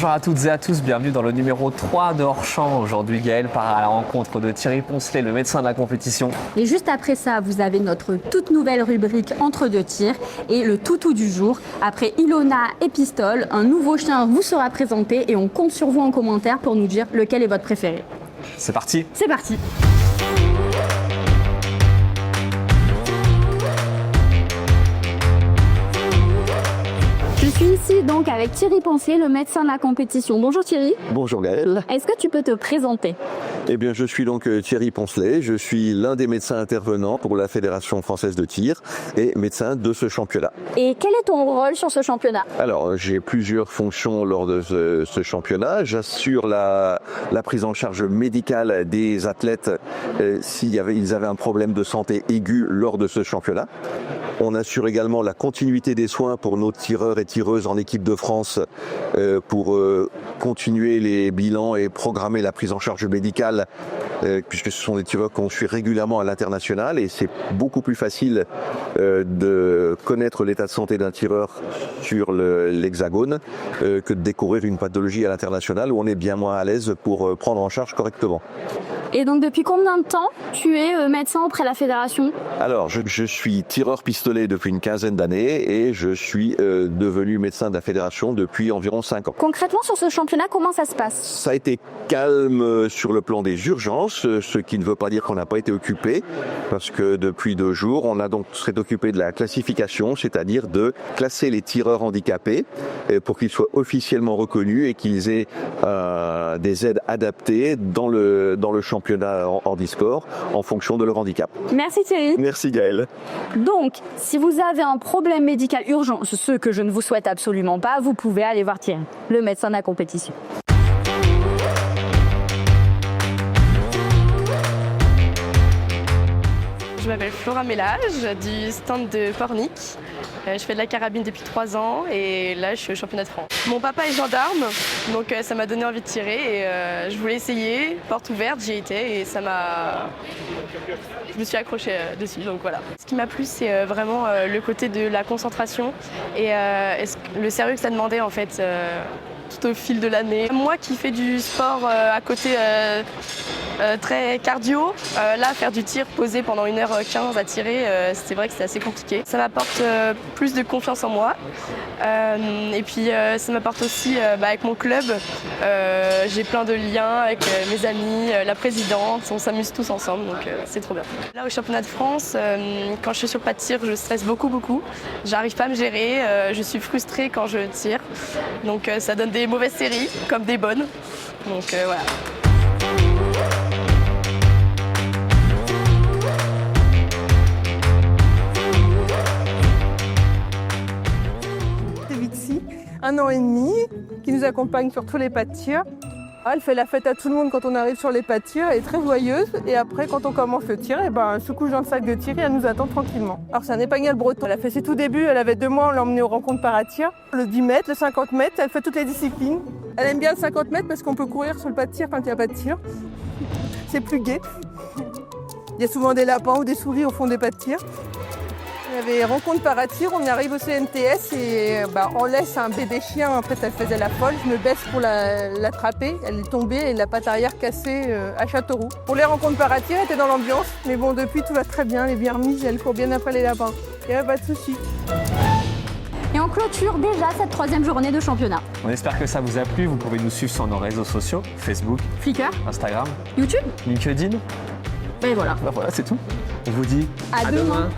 Bonjour à toutes et à tous, bienvenue dans le numéro 3 de Hors Champ. Aujourd'hui, Gaël part à la rencontre de Thierry Poncelet, le médecin de la compétition. Et juste après ça, vous avez notre toute nouvelle rubrique Entre deux tirs et le toutou du jour. Après Ilona et Pistole, un nouveau chien vous sera présenté et on compte sur vous en commentaire pour nous dire lequel est votre préféré. C'est parti. C'est parti. Je suis ici donc avec Thierry Poncelet, le médecin de la compétition. Bonjour Thierry. Bonjour Gaël. Est-ce que tu peux te présenter ? Eh bien, je suis donc Thierry Poncelet. Je suis l'un des médecins intervenants pour la Fédération française de tir et médecin de ce championnat. Et quel est ton rôle sur ce championnat ? Alors, j'ai plusieurs fonctions lors de ce championnat. J'assure la prise en charge médicale des athlètes s'ils avaient un problème de santé aigu lors de ce championnat. On assure également la continuité des soins pour nos tireurs et tireuses en équipe de France pour continuer les bilans et programmer la prise en charge médicale puisque ce sont des tireurs qu'on suit régulièrement à l'international et c'est beaucoup plus facile de connaître l'état de santé d'un tireur sur l'hexagone que de découvrir une pathologie à l'international où on est bien moins à l'aise pour prendre en charge correctement. Et donc depuis combien de temps tu es médecin auprès de la fédération ? Alors je suis tireur pistolet depuis une quinzaine d'années et je suis devenu médecin de la fédération depuis environ 5 ans. Concrètement sur ce championnat, comment ça se passe ? Ça a été calme sur le plan des urgences, ce qui ne veut pas dire qu'on n'a pas été occupé, parce que depuis 2 jours, on a donc s'est occupé de la classification, c'est-à-dire de classer les tireurs handicapés pour qu'ils soient officiellement reconnus et qu'ils aient des aides adaptées dans le championnat handisport en fonction de leur handicap. Merci Thierry. Merci Gaël. Donc, si vous avez un problème médical urgent, ce que je ne vous souhaite absolument pas, vous pouvez aller voir Thierry, le médecin de la compétition. Je m'appelle Flora Mélage, du stand de Pornic. Je fais de la carabine depuis 3 ans et là je suis au championnat de France. Mon papa est gendarme, donc ça m'a donné envie de tirer et je voulais essayer, porte ouverte, j'y étais et je me suis accrochée dessus, donc voilà. Ce qui m'a plu, c'est vraiment le côté de la concentration et le sérieux que ça demandait en fait tout au fil de l'année. Moi qui fais du sport à côté très cardio, là faire du tir posé pendant 1h15 à tirer, c'est vrai que c'est assez compliqué. Ça m'apporte plus de confiance en moi et puis ça m'apporte aussi avec mon club, j'ai plein de liens avec mes amis, la présidente, on s'amuse tous ensemble donc c'est trop bien. Là au championnat de France, quand je suis sur le pas de tir, je stresse beaucoup, j'arrive pas à me gérer, je suis frustrée quand je tire, donc ça donne des mauvaises séries comme des bonnes, donc voilà. Vixi, 1 an et demi, qui nous accompagne sur tous les pas de tir. Elle fait la fête à tout le monde quand on arrive sur les pas de tir, elle est très joyeuse et après quand on commence le tir, elle se couche dans le sac de tir et elle nous attend tranquillement. Alors c'est un épagnol breton, elle a fait ses tout débuts, elle avait 2 mois, on l'a emmenée aux rencontres para-tir. Le 10 mètres, le 50 mètres, elle fait toutes les disciplines. Elle aime bien le 50 mètres parce qu'on peut courir sur le pas de tir quand il n'y a pas de tir. C'est plus gai. Il y a souvent des lapins ou des souris au fond des pas de tir. Il y avait rencontre para-tir, on arrive au CNTS et on laisse un bébé chien, en fait elle faisait la folle, je me baisse pour l'attraper, elle est tombée et la patte arrière cassée à Châteauroux. Pour les rencontres para-tir, elle était dans l'ambiance, mais bon depuis tout va très bien, elle est bien remise, elle court bien après les lapins, il n'y a pas de souci. Et on clôture déjà cette 3e journée de championnat. On espère que ça vous a plu, vous pouvez nous suivre sur nos réseaux sociaux, Facebook, Flickr, Instagram, YouTube, LinkedIn. et voilà. Voilà, c'est tout. On vous dit À demain.